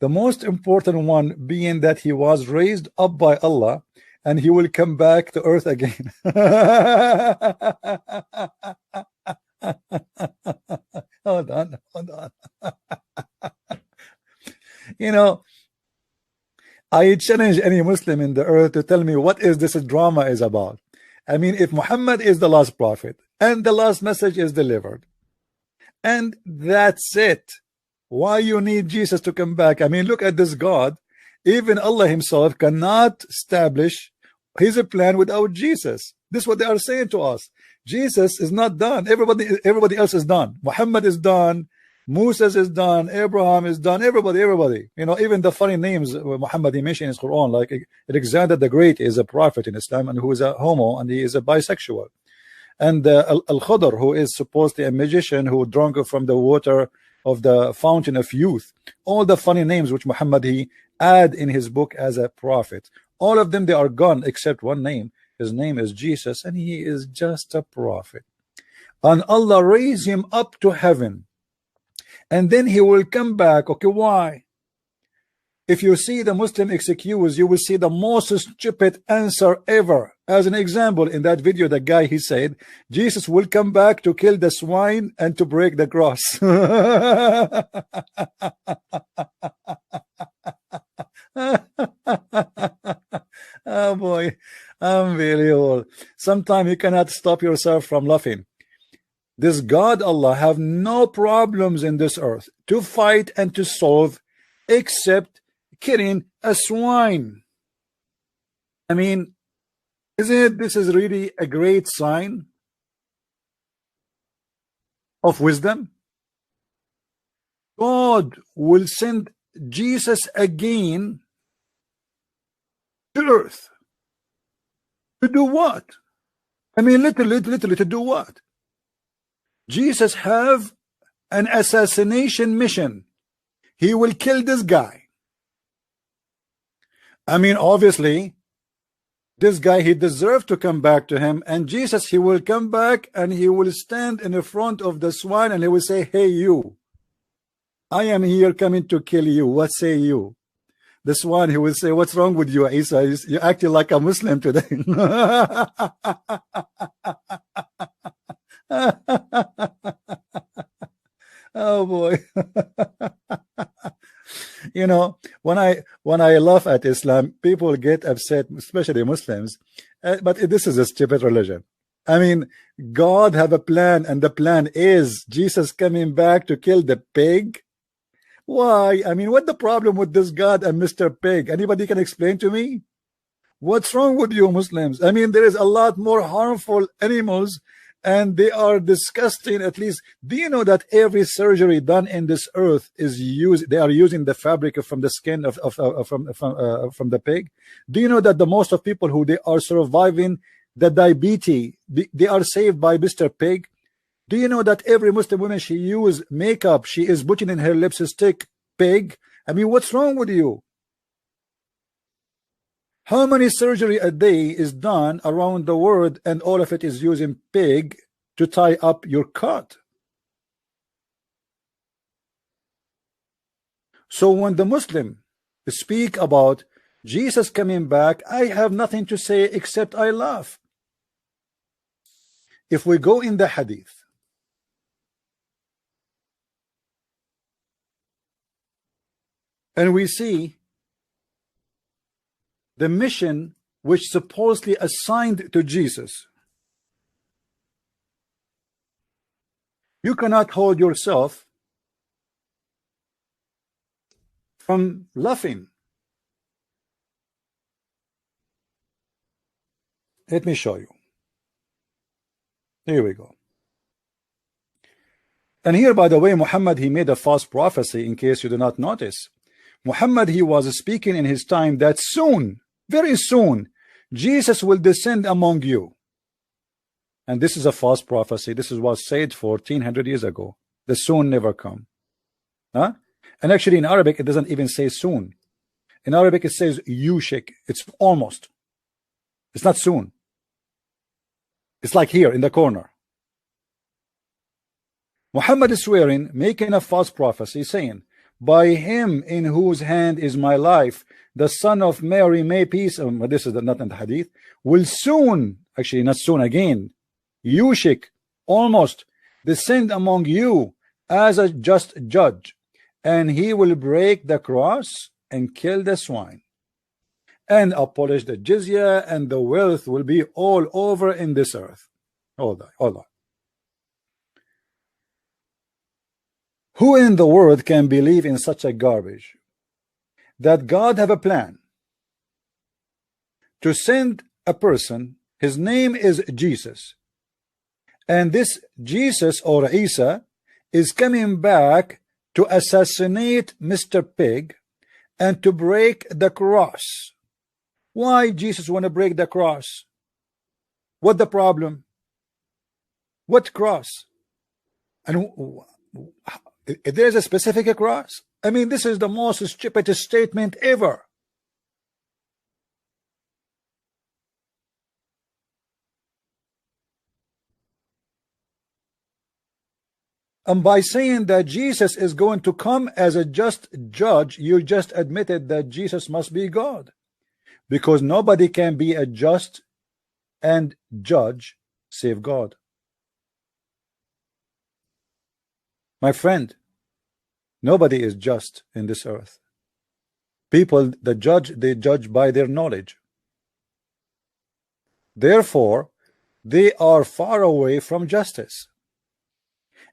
The most important one being that he was raised up by Allah and he will come back to earth again. Hold on. You know, I challenge any Muslim in the earth to tell me what is this drama is about. I mean, if Muhammad is the last prophet and the last message is delivered, and that's it, why you need Jesus to come back? I mean, look at this God. Even Allah himself cannot establish his plan without Jesus. This is what they are saying to us. Jesus is not done. Everybody else is done. Muhammad is done. Moses is done. Abraham is done. Everybody. You know, even the funny names Muhammad he mentioned in his Quran, like Alexander the Great is a prophet in Islam and who is a homo and he is a bisexual. And Al-Khadr, who is supposedly a magician who drank from the water of the fountain of youth. All the funny names which Muhammad he add in his book as a prophet. All of them, they are gone except one name. His name is Jesus, and he is just a prophet. And Allah raised him up to heaven. And then he will come back. Okay, why? If you see the Muslim excuse, you will see the most stupid answer ever. As an example, in that video, the guy, he said, Jesus will come back to kill the swine and to break the cross. Oh boy, unbelievable. Sometimes you cannot stop yourself from laughing. This God Allah have no problems in this earth to fight and to solve except killing a swine. I mean, isn't this is really a great sign of wisdom? God will send Jesus again to earth to do what? I mean, literally to do what? Jesus have an assassination mission. He will kill this guy. I mean, obviously this guy, he deserved to come back to him, and Jesus, he will come back and he will stand in the front of the swine and he will say, hey you, I am here coming to kill you. What say you? The swine, he will say, what's wrong with you, Isa? You're acting like a Muslim today. Oh boy. You know, when I laugh at Islam, people get upset, especially Muslims. But this is a stupid religion. I mean, God have a plan, and the plan is Jesus coming back to kill the pig. Why? I mean, what the problem with this God and Mr. Pig? Anybody can explain to me? What's wrong with you Muslims? I mean, there is a lot more harmful animals, and they are disgusting. At least, do you know that every surgery done in this earth is they are using the fabric from the skin from the pig? Do you know that the most of people who they are surviving the diabetes, they are saved by Mr. Pig? Do you know that every Muslim woman, she use makeup, she is putting in her lipstick pig? I mean, what's wrong with you? How many surgery a day is done around the world, and all of it is using pig to tie up your cut? So when the Muslim speak about Jesus coming back, I have nothing to say except I laugh. If we go in the hadith, and we see the mission which supposedly assigned to Jesus, you cannot hold yourself from laughing. Let me show you. Here we go. And here, by the way, Muhammad, he made a false prophecy, in case you do not notice. Muhammad, he was speaking in his time that soon, very soon, Jesus will descend among you. And this is a false prophecy. This was said 1400 years ago. The soon never come. Huh? And actually in Arabic, it doesn't even say soon. In Arabic, it says yushik. It's almost. It's not soon. It's like here in the corner. Muhammad is swearing, making a false prophecy, saying, by him in whose hand is my life, the son of Mary, may peace, this is not in the hadith, will soon, actually not soon again, yushik, almost, descend among you as a just judge, and he will break the cross and kill the swine and abolish the jizya, and the wealth will be all over in this earth. Hold on. Who in the world can believe in such a garbage? That God have a plan to send a person, his name is Jesus, and this Jesus or Isa is coming back to assassinate Mr. Pig and to break the cross. Why Jesus want to break the cross? What the problem? What cross? And there's a specific cross? I mean, this is the most stupid statement ever. And by saying that Jesus is going to come as a just judge, you just admitted that Jesus must be God, because nobody can be a just and judge save God. My friend, nobody is just in this earth. People that judge, they judge by their knowledge. Therefore, they are far away from justice.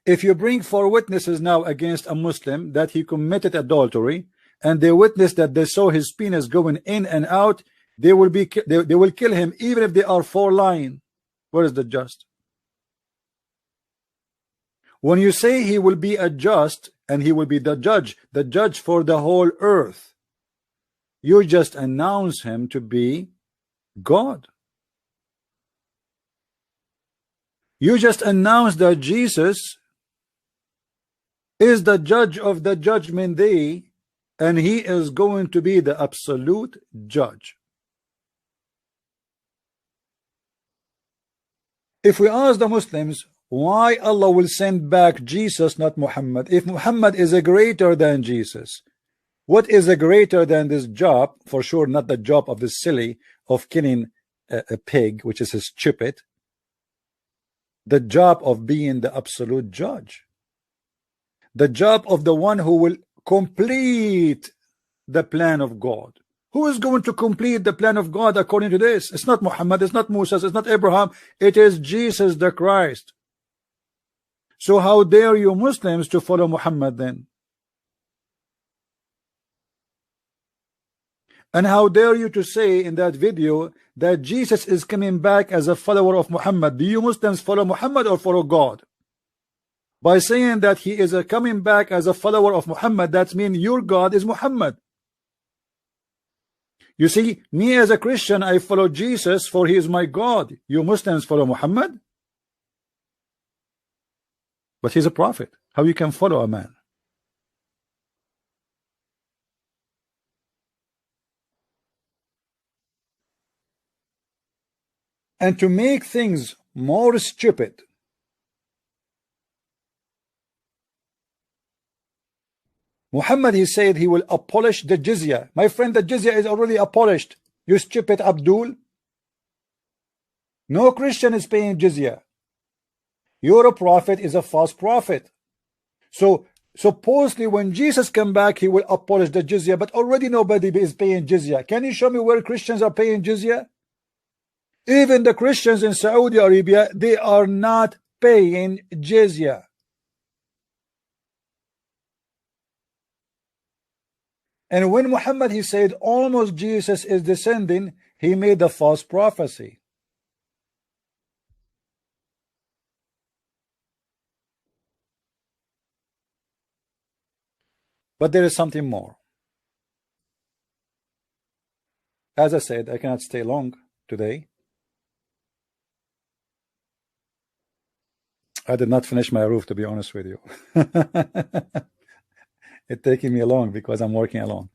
If you bring 4 witnesses now against a Muslim that he committed adultery, and they witness that they saw his penis going in and out, they will kill him even if they are 4 lying. Where is the just? When you say he will be a just and he will be the judge for the whole earth, you just announce him to be God. You just announce that Jesus is the judge of the judgment day, and he is going to be the absolute judge. If we ask the Muslims why Allah will send back Jesus, not Muhammad, if Muhammad is a greater than Jesus, what is a greater than this job? For sure not the job of the silly of killing a pig, which is stupid. The job of being the absolute judge, the job of the one who will complete the plan of God. Who is going to complete the plan of God according to this? It's not Muhammad, it's not Moses, it's not Abraham, it is Jesus the Christ. So how dare you Muslims to follow Muhammad then? And how dare you to say in that video that Jesus is coming back as a follower of Muhammad? Do you Muslims follow Muhammad or follow God? By saying that he is coming back as a follower of Muhammad, that means your God is Muhammad. You see, me as a Christian, I follow Jesus for he is my God. You Muslims follow Muhammad? But he's a prophet. How you can follow a man? And to make things more stupid, Muhammad, he said he will abolish the jizya. My friend, the jizya is already abolished. You stupid Abdul. No Christian is paying jizya. Your prophet is a false prophet. So supposedly when Jesus come back, he will abolish the jizya, but already nobody is paying jizya. Can you show me where Christians are paying jizya? Even the Christians in Saudi Arabia, they are not paying jizya. And when Muhammad, he said almost Jesus is descending, he made a false prophecy. But there is something more. As I said, I cannot stay long today. I did not finish my roof, to be honest with you. It's taking me long because I'm working alone.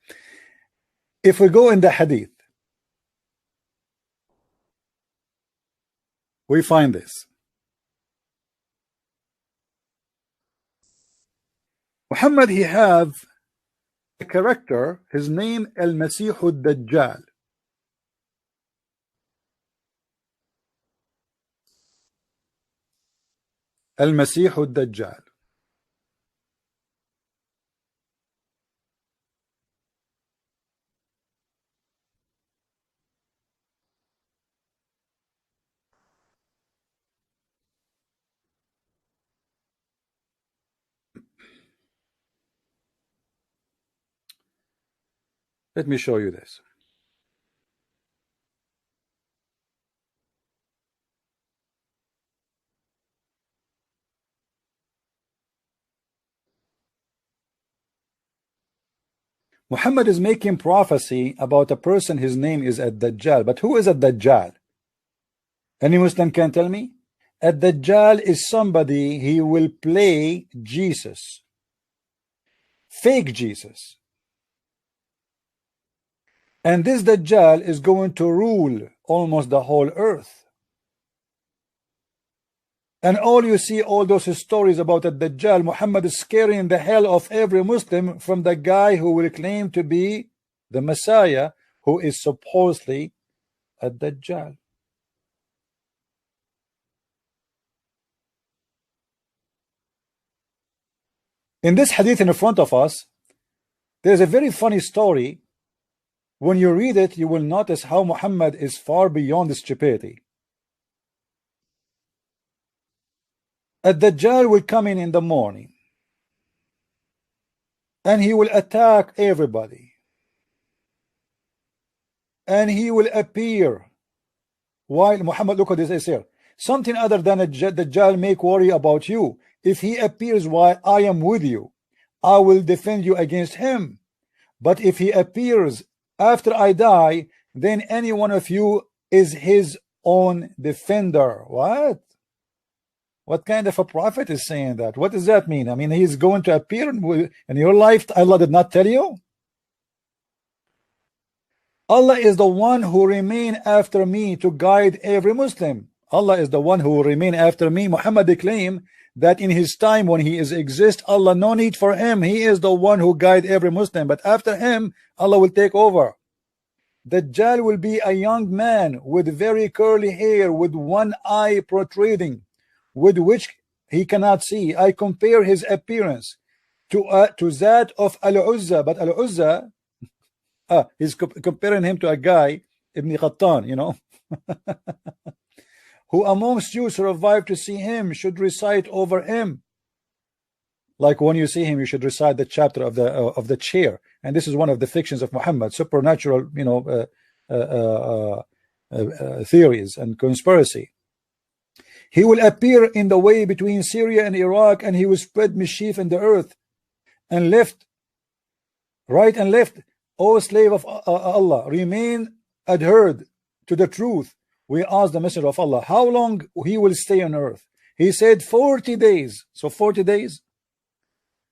If we go in the hadith, we find this. Muhammad, he have character, his name Al-Masih Ad-Dajjal. Al-Masih Ad-Dajjal. Let me show you this. Muhammad is making prophecy about a person, his name is Ad-Dajjal. But who is Ad-Dajjal? Any Muslim can tell me? Ad-Dajjal is somebody, he will play Jesus. Fake Jesus. And this Dajjal is going to rule almost the whole earth. And all you see, all those stories about the Dajjal, Muhammad is scaring the hell of every Muslim from the guy who will claim to be the Messiah, who is supposedly a Dajjal. In this hadith in front of us, there's a very funny story. When you read it, you will notice how Muhammad is far beyond stupidity. A Dajjal will come in the morning and he will attack everybody, and he will appear while Muhammad, look at this here, something other than a Dajjal make worry about you. If he appears while I am with you, I will defend you against him. But if he appears after I die, then any one of you is his own defender. What kind of a prophet is saying that? What does that mean? I mean, he's going to appear in your life. Allah did not tell you. Allah is the one who remain after me to guide every Muslim. Allah is the one who will remain after me. Muhammad claimed that in his time when he is exist, Allah no need for him. He is the one who guide every Muslim. But after him, Allah will take over. Dajjal will be a young man with very curly hair, with one eye protruding, with which he cannot see. I compare his appearance to that of Al-Uzza, but Al-Uzza, he's comparing him to a guy, Ibn Qattan, you know, who amongst you survived to see him should recite over him. Like when you see him, you should recite the chapter of the chair. And this is one of the fictions of Muhammad, supernatural, you know, theories and conspiracy. He will appear in the way between Syria and Iraq, and he will spread mischief in the earth, and left, right and left. O slave of Allah, remain adhered to the truth. We asked the Messenger of Allah how long he will stay on earth. He said 40 days. So 40 days,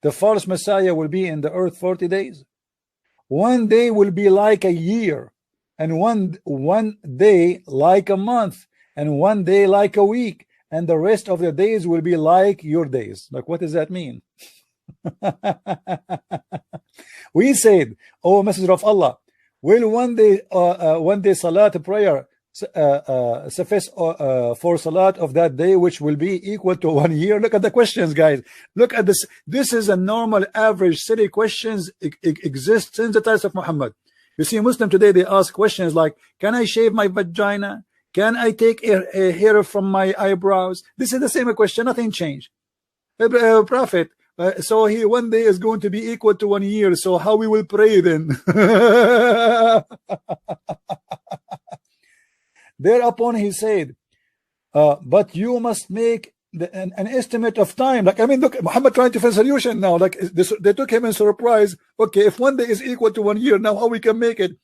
the false Messiah will be in the earth 40 days. One day will be like a year, and one day like a month, and one day like a week, and the rest of the days will be like your days. Like, what does that mean? We said, oh Messenger of Allah, will one day salat prayer suffice for salat of that day, which will be equal to 1 year? Look at the questions, guys. Look at this. This is a normal, average, silly questions exist since the times of Muhammad. You see, Muslim today, they ask questions like, can I shave my vagina? Can I take a hair from my eyebrows? This is the same question, nothing changed. Prophet, so he one day is going to be equal to 1 year, so how we will pray then? Thereupon he said, but you must make an estimate of time. Like, I mean, look, Muhammad trying to find a solution now. Like, they took him in surprise. Okay, if 1 day is equal to 1 year, now how we can make it?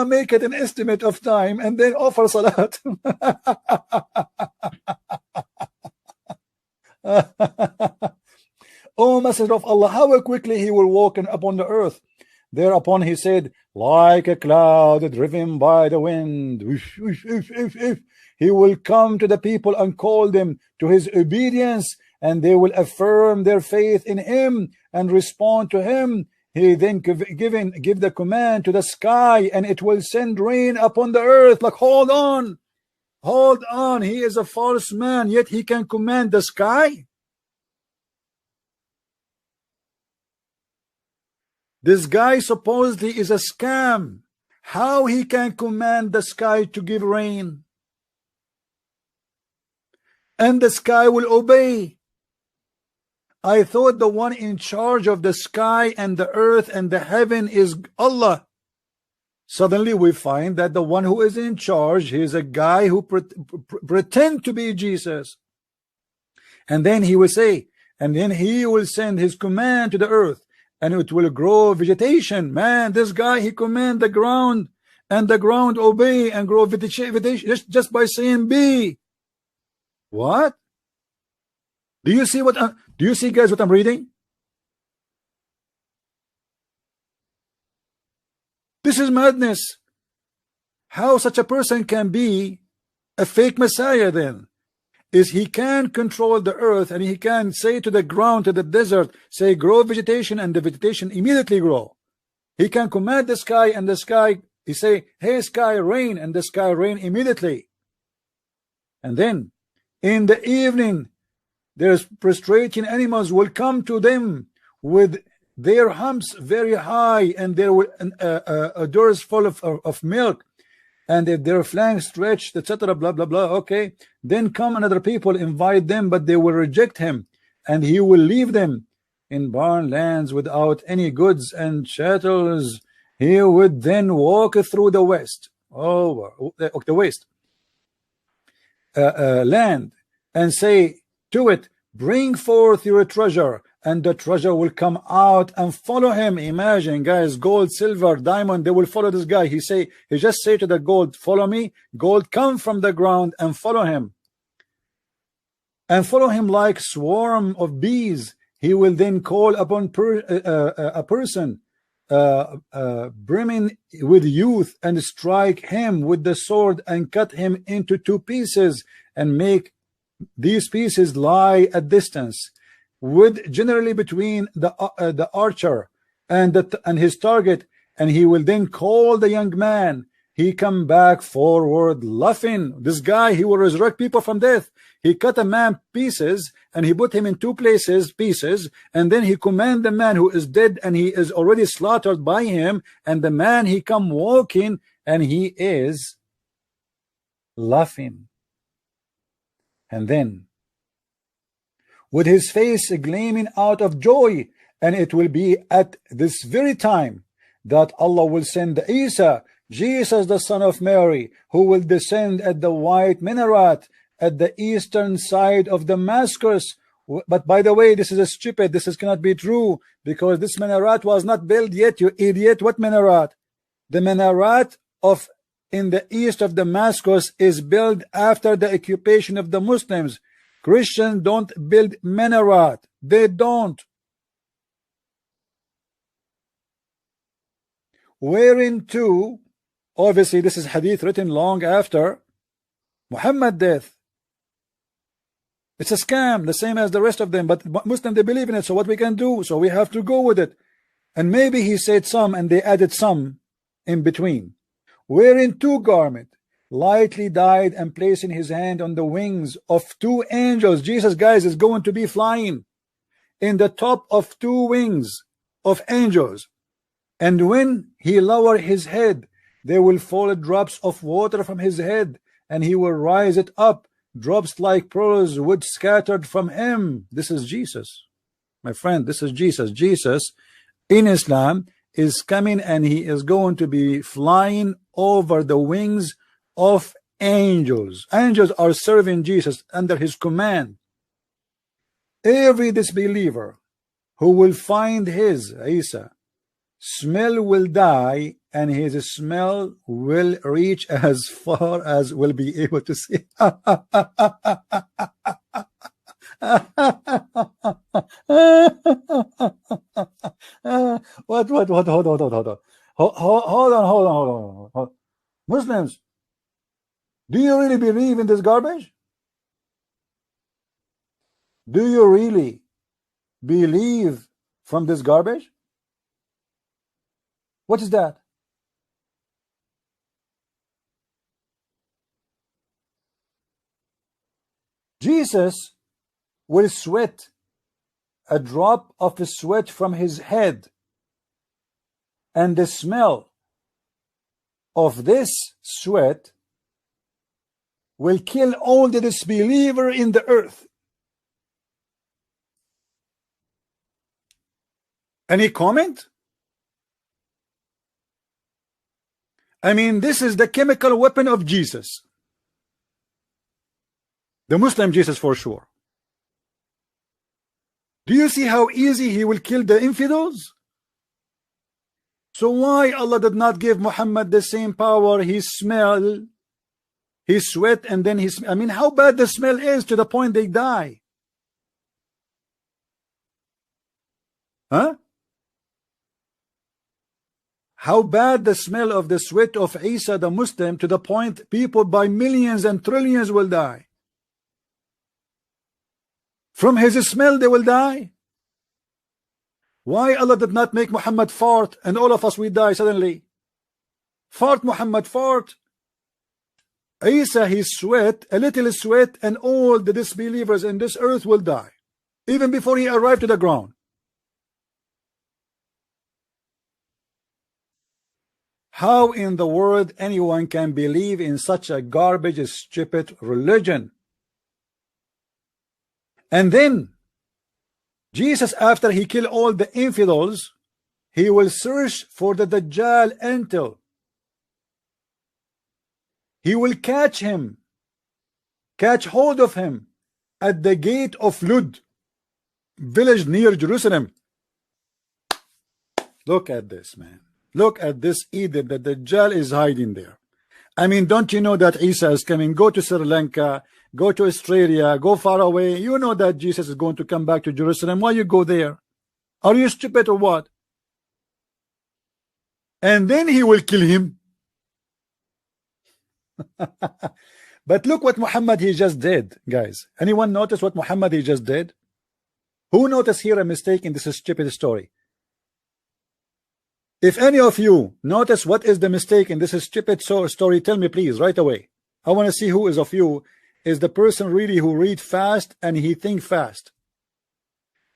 Make it an estimate of time and then offer salat. O Messenger of Allah, how quickly he will walk upon the earth. Thereupon he said, like a cloud driven by the wind. He will come to the people and call them to his obedience, and they will affirm their faith in him and respond to him. He then give the command to the sky, and it will send rain upon the earth. Like, hold on, hold on. He is a false man, yet he can command the sky. This guy supposedly is a scam. How he can command the sky to give rain? And the sky will obey. I thought the one in charge of the sky and the earth and the heaven is Allah. Suddenly we find that the one who is in charge, he is a guy who pretend to be Jesus. And then he will say, and then he will send his command to the earth, and it will grow vegetation. Man, this guy, he command the ground, and the ground obey and grow vegetation just by saying be. What? Do you see do you see, guys, what I'm reading? This is madness. How such a person can be a fake Messiah then? Is he can control the earth, and he can say to the ground, to the desert, say grow vegetation, and the vegetation immediately grow. He can command the sky, and the sky, he say, hey sky, rain, and the sky rain immediately. And then in the evening, there's prostrating animals will come to them with their humps very high, and there will doors full of milk, and if their flanks stretched, etc., blah blah blah. Okay, then come another people, invite them, but they will reject him, and he will leave them in barren lands without any goods and chattels. He would then walk through the west, the west land, and say to it, bring forth your treasure, and the treasure will come out and follow him. Imagine, guys, gold, silver, diamond, they will follow this guy. He just say to the gold, follow me. Gold come from the ground and follow him, and follow him like swarm of bees. He will then call upon a person brimming with youth, and strike him with the sword and cut him into 2 pieces, and make these pieces lie at distance, with generally between the archer and his target, and he will then call the young man. He come back forward laughing. This guy, he will resurrect people from death. He cut a man pieces, and he put him in 2 pieces, and then he command the man who is dead, and he is already slaughtered by him, and the man, he come walking, and he is laughing. And then with his face gleaming out of joy, and it will be at this very time that Allah will send Isa, Jesus the son of Mary, who will descend at the white minaret at the eastern side of Damascus. But by the way, this is stupid. This cannot be true, because this minaret was not built yet, you idiot. What minaret? The minaret in the east of Damascus is built after the occupation of the Muslims. Christians don't build minaret. They don't. Wherein obviously this is hadith written long after Muhammad's death. It's a scam, the same as the rest of them, but Muslims, they believe in it. So what we can do? So we have to go with it. And maybe he said some, and they added some in between. Wearing 2 garments, lightly dyed, and placing his hand on the wings of 2 angels. Jesus, guys, is going to be flying in the top of 2 wings of angels. And when he lower his head, there will fall drops of water from his head, and he will rise it up. Drops like pearls would scattered from him. This is Jesus, my friend. This is Jesus. Jesus in Islam is coming, and he is going to be flying over the wings of angels. Angels are serving Jesus under his command. Every disbeliever who will find his Isa smell will die, and his smell will reach as far as will be able to see. What? Hold on. Muslims, do you really believe in this garbage? Do you really believe from this garbage? What is that? Jesus will sweat a drop of sweat from his head, and the smell of this sweat will kill all the disbeliever in the earth. Any comment? I mean, this is the chemical weapon of Jesus, the Muslim Jesus for sure. Do you see how easy he will kill the infidels? So why Allah did not give Muhammad the same power? He smell, he sweat, and then I mean, how bad the smell is to the point they die. Huh? How bad the smell of the sweat of Isa the Muslim, to the point people by millions and trillions will die. From his smell they will die. Why Allah did not make Muhammad fart and all of us we die suddenly? Fart, Muhammad, fart. Isa, he sweat, a little sweat, and all the disbelievers in this earth will die, even before he arrived to the ground. How in the world anyone can believe in such a garbage, stupid religion? And then Jesus, after he killed all the infidels, he will search for the Dajjal until he will catch him, catch hold of him at the gate of Lud, village near Jerusalem. Look at this, man. Look at this Eden that the Dajjal is hiding there. I mean, don't you know that Isa is coming? Go to Sri Lanka, go to Australia, go far away. You know that Jesus is going to come back to Jerusalem. Why you go there? Are you stupid or what? And then he will kill him. But look what Muhammad he just did, guys. Anyone notice what Muhammad he just did? Who noticed here a mistake in this stupid story? If any of you notice what is the mistake in this stupid story, tell me please right away. I want to see who is of you is the person really who read fast and he think fast.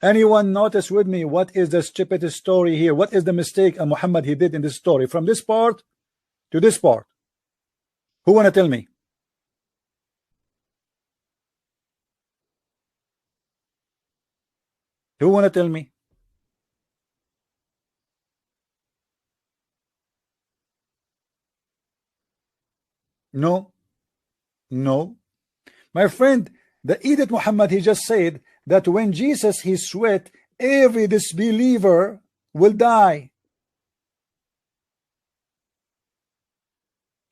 Anyone notice with me what is the stupid story here? What is the mistake Muhammad he did in this story from this part to this part? Who want to tell me? Who want to tell me? No, no, my friend, the Edith Muhammad he just said that when Jesus he sweat, every disbeliever will die,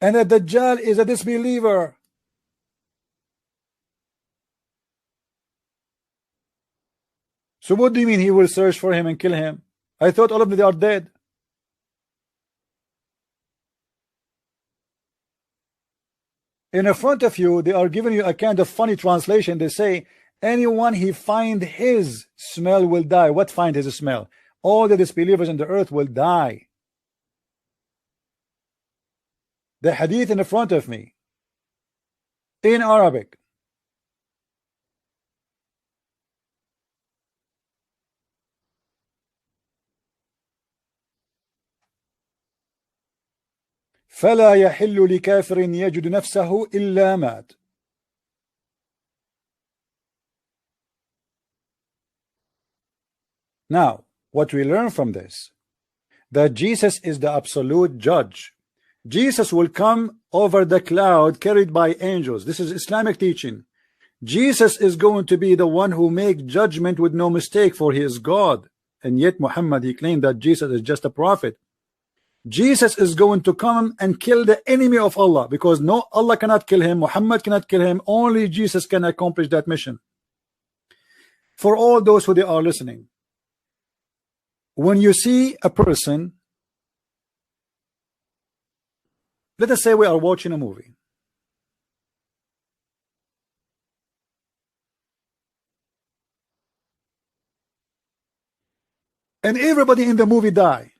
and that Dajjal is a disbeliever. So what do you mean he will search for him and kill him? I thought all of them they are dead. In front of you, they are giving you a kind of funny translation. They say, anyone he find his smell will die. What find his smell? All the disbelievers in the earth will die. The hadith in front of me, in Arabic. فلا يحل لكافر يجد نفسه إلا مات. Now, what we learn from this, that Jesus is the absolute judge. Jesus will come over the cloud carried by angels. This is Islamic teaching. Jesus is going to be the one who make judgment with no mistake, for he is God. And yet Muhammad he claimed that Jesus is just a prophet. Jesus is going to come and kill the enemy of Allah, because no, Allah cannot kill him, Muhammad cannot kill him, only Jesus can accomplish that mission. For all those who they are listening, when you see a person, let us say we are watching a movie, and everybody in the movie die,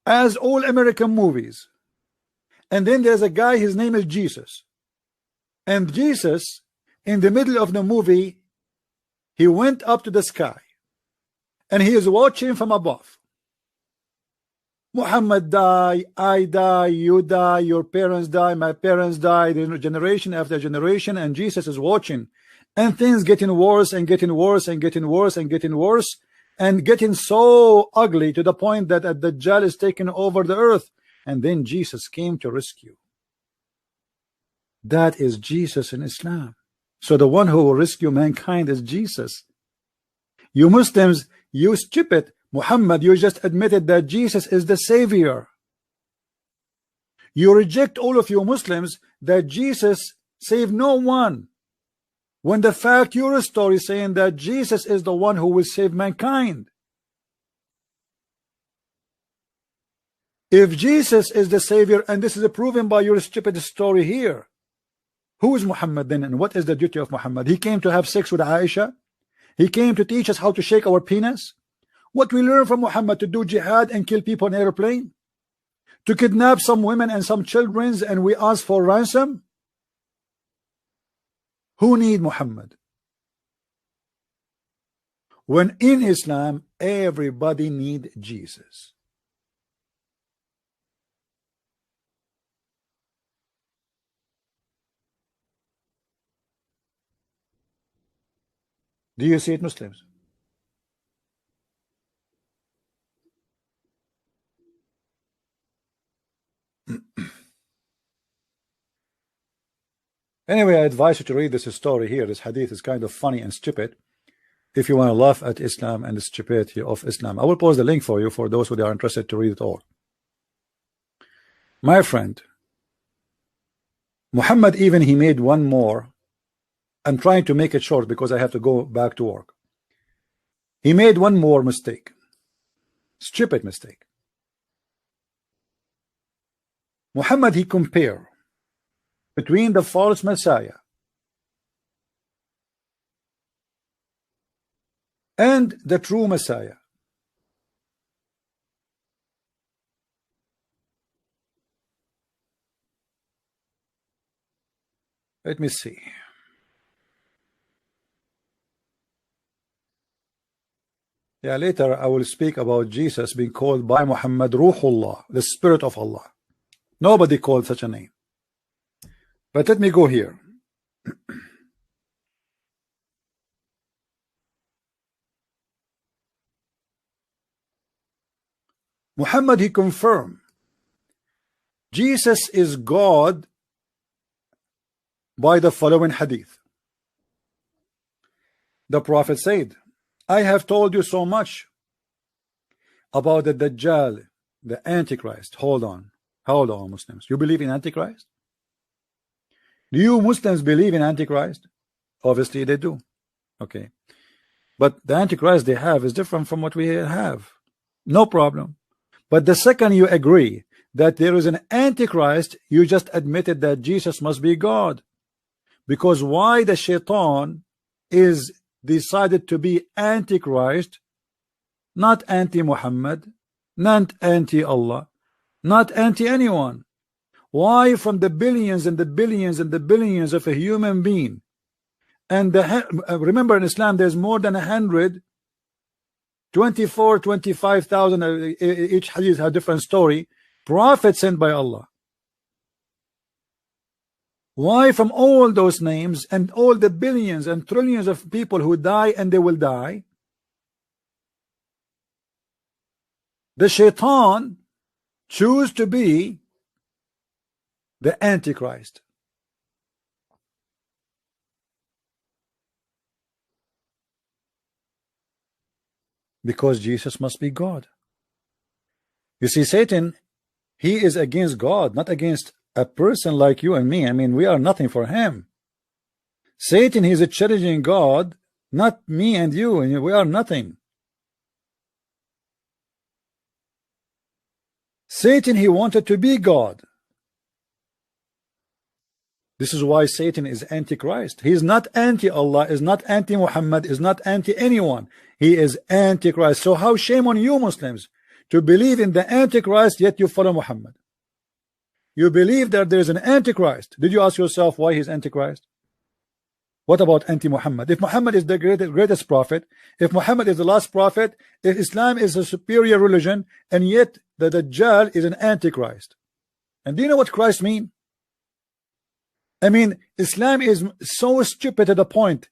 as all American movies. And then there's a guy, his name is Jesus. And Jesus, in the middle of the movie, he went up to the sky. And he is watching from above. Muhammad die, I die, you die, your parents die, my parents die, generation after generation, and Jesus is watching. And things getting worse and getting worse and getting worse and getting worse and getting so ugly to the point that the Dajjal is taking over the earth. And then Jesus came to rescue. That is Jesus in Islam. So the one who will rescue mankind is Jesus. You Muslims, you stupid Muhammad, you just admitted that Jesus is the savior. You reject, all of you Muslims, that Jesus saved no one, when the fact your story is saying that Jesus is the one who will save mankind. If Jesus is the savior, and this is proven by your stupid story here, who is Muhammad then, and what is the duty of Muhammad? He came to have sex with Aisha. He came to teach us how to shake our penis. What we learn from Muhammad, to do jihad and kill people on airplane, to kidnap some women and some children, and we ask for ransom. Who need Muhammad? When in Islam everybody need Jesus. Do you see it, Muslims? Anyway, I advise you to read this story here. This hadith is kind of funny and stupid if you want to laugh at Islam and the stupidity of Islam. I will post the link for you for those who are interested to read it all. My friend, Muhammad, even he made one more. I'm trying to make it short because I have to go back to work. He made one more mistake. Stupid mistake. Muhammad, he compared between the false Messiah and the true Messiah. Let me see. Yeah, later I will speak about Jesus being called by Muhammad Ruhullah, the Spirit of Allah. Nobody called such a name. But let me go here. Muhammad, he confirmed Jesus is God by the following hadith. The Prophet said, I have told you so much about the Dajjal, the Antichrist. Hold on, Muslims. You believe in Antichrist? Do you Muslims believe in Antichrist? Obviously they do. Okay. But the Antichrist they have is different from what we have. No problem. But the second you agree that there is an Antichrist, you just admitted that Jesus must be God. Because why the Shaitan is decided to be Antichrist, not anti-Muhammad, not anti-Allah, not anti-anyone. Why from the billions and the billions and the billions of a human being, and remember in Islam there's more than 25,000, each hadith has a different story, prophets sent by Allah. Why from all those names and all the billions and trillions of people who die and they will die, the Shaitan choose to be the Antichrist? Because Jesus must be God. You see, Satan, he is against God, not against a person like you and me. I mean, we are nothing for him. Satan, he's a challenging God, not me and you, and we are nothing. Satan, he wanted to be God. This is why Satan is Antichrist. He is not anti-Allah, is not anti-Muhammad, is not anti-anyone. He is Antichrist. So how shame on you Muslims to believe in the Antichrist, yet you follow Muhammad. You believe that there is an Antichrist. Did you ask yourself why he's Antichrist? What about anti-Muhammad? If Muhammad is the greatest prophet, if Muhammad is the last prophet, if Islam is a superior religion, and yet the Dajjal is an Antichrist. And do you know what Christ mean? I mean, Islam is so stupid to the point.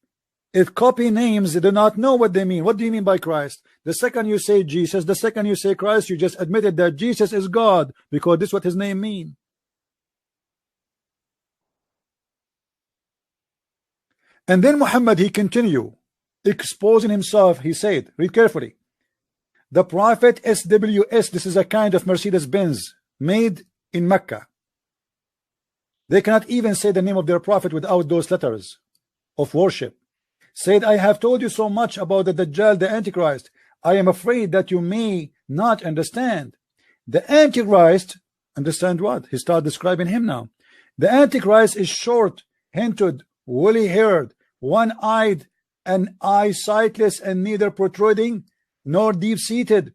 It copy names, they do not know what they mean. What do you mean by Christ? The second you say Jesus, the second you say Christ, you just admitted that Jesus is God, because this is what his name means. And then Muhammad, he continue exposing himself. He said, read carefully, the prophet SWS, this is a kind of Mercedes-Benz made in Mecca. They cannot even say the name of their prophet without those letters of worship. Said, I have told you so much about the Dajjal, the Antichrist. I am afraid that you may not understand. The Antichrist, understand what? He started describing him now. The Antichrist is short, hinted, woolly-haired, one-eyed, and eye-sightless, and neither protruding nor deep-seated.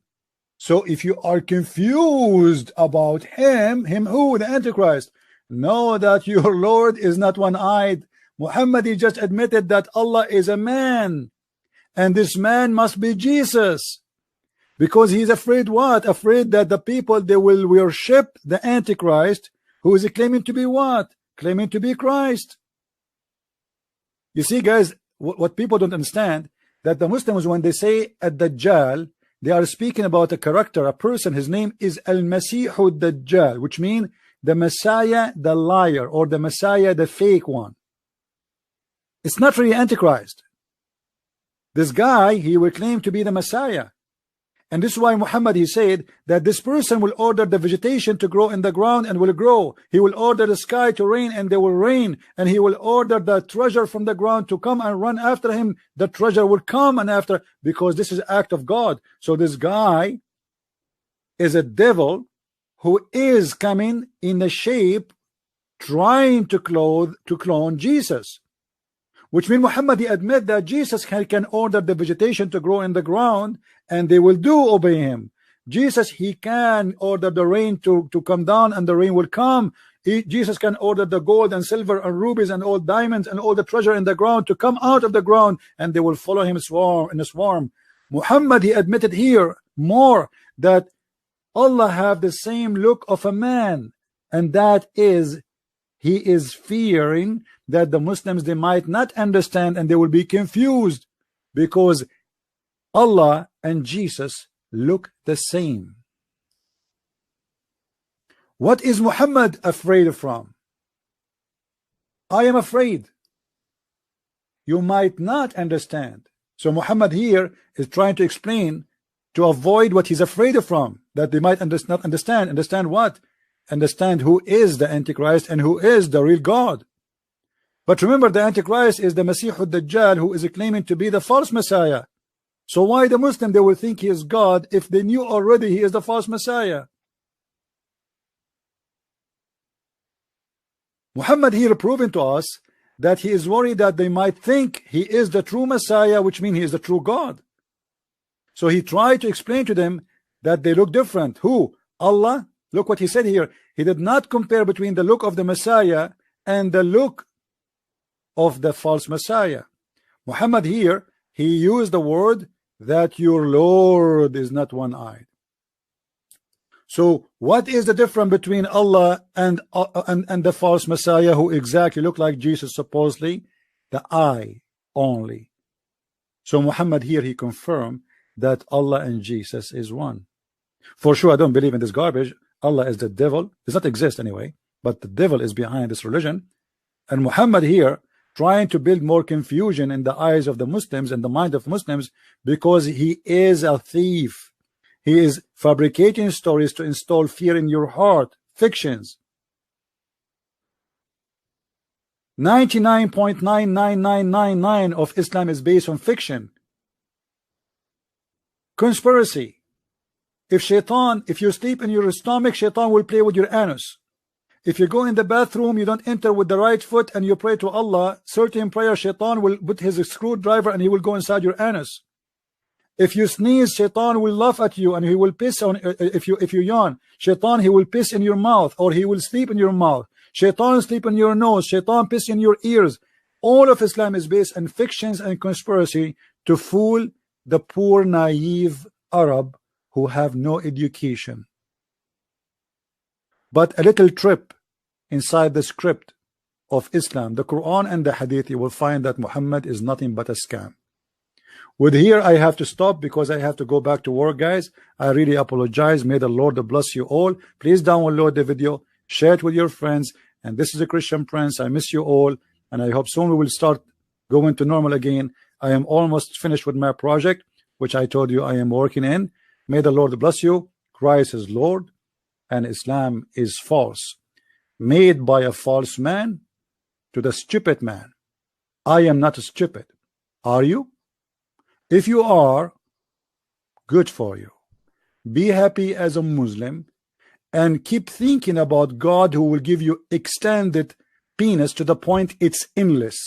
So if you are confused about him who? The Antichrist, know that your Lord is not one-eyed. Muhammad, he just admitted that Allah is a man, and this man must be Jesus, because he's afraid what? Afraid that the people, they will worship the Antichrist, who is claiming to be what? Claiming to be Christ. You see, guys, what people don't understand, that the Muslims, when they say ad-Dajjal, they are speaking about a character, a person. His name is al-Masih ad-Dajjal, which means the Messiah, the liar, or the Messiah, the fake one. It's not really Antichrist. This guy, he will claim to be the Messiah. And this is why Muhammad, he said that this person will order the vegetation to grow in the ground and will grow. He will order the sky to rain and they will rain. And he will order the treasure from the ground to come and run after him. The treasure will come and after, because this is an act of God. So this guy is a devil who is coming in the shape trying to clone Jesus. Which means Muhammad, he admit that Jesus can order the vegetation to grow in the ground and they will do obey him. Jesus, he can order the rain to come down and the rain will come. Jesus can order the gold and silver and rubies and all diamonds and all the treasure in the ground to come out of the ground, and they will follow him in a swarm. Muhammad, he admitted here more that Allah have the same look of a man, and that is, he is fearing that the Muslims, they might not understand and they will be confused, because Allah and Jesus look the same. What is Muhammad afraid from? I am afraid you might not understand. So Muhammad here is trying to explain to avoid what he's afraid from, that they might not understand. Understand what? Understand who is the Antichrist and who is the real God. But remember, the Antichrist is the Masih ad-Dajjal, who is claiming to be the false Messiah. So why the Muslim, they will think he is God if they knew already he is the false Messiah? Muhammad here proving to us that he is worried that they might think he is the true Messiah, which means he is the true God. So he tried to explain to them that they look different. Who? Allah. Look what he said here. He did not compare between the look of the Messiah and the look of the false Messiah. Muhammad here, he used the word that your Lord is not one-eyed. So what is the difference between Allah and the false Messiah, who exactly look like Jesus supposedly? The eye only. So Muhammad here, he confirmed that Allah and Jesus is one. For sure, I don't believe in this garbage. Allah is the devil. Does not exist anyway, but the devil is behind this religion. And Muhammad here trying to build more confusion in the eyes of the Muslims and the mind of Muslims, because he is a thief. He is fabricating stories to install fear in your heart, fictions. 99.99999 of Islam is based on fiction. Conspiracy. If you sleep in your stomach, shaitan will play with your anus. If you go in the bathroom, you don't enter with the right foot and you pray to Allah, certain prayer, shaitan will put his screwdriver and he will go inside your anus. If you sneeze, shaitan will laugh at you and he will piss on. If you yawn, shaitan, he will piss in your mouth, or he will sleep in your mouth. Shaitan sleep in your nose. Shaitan piss in your ears. All of Islam is based on fictions and conspiracy to fool the poor naive Arab who have no education. But a little trip inside the script of Islam, the Quran and the Hadith, you will find that Muhammad is nothing but a scam. With here I have to stop because I have to go back to work, guys. I really apologize. May the Lord bless you all. Please download the video, share it with your friends. And this is a Christian Prince. I miss you all, and I hope soon we will start going to normal again. I am almost finished with my project, which I told you I am working in. May the Lord bless you. Christ is Lord and Islam is false, made by a false man to the stupid man. I am not stupid. Are you? If you are, good for you. Be happy as a Muslim and keep thinking about God, who will give you extended penis to the point it's endless.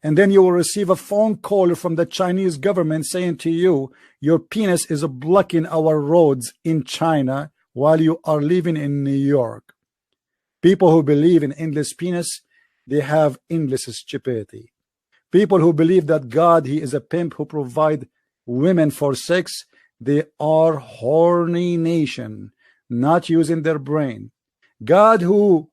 And then you will receive a phone call from the Chinese government saying to you, your penis is blocking our roads in China while you are living in New York. People who believe in endless penis, they have endless stupidity. People who believe that God, he is a pimp who provide women for sex, they are horny nation, not using their brain. God who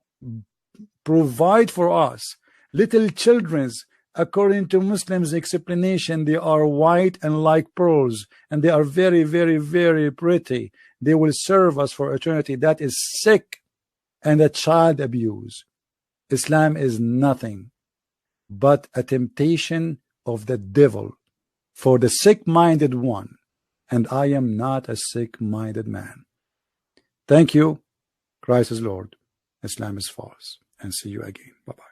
provide for us little children's, according to Muslims explanation, they are white and like pearls, and they are very, very, very pretty. They will serve us for eternity. That is sick and a child abuse. Islam is nothing but a temptation of the devil for the sick-minded one, and I am not a sick-minded man. Thank you. Christ is Lord. Islam is false. And see you again. Bye-bye.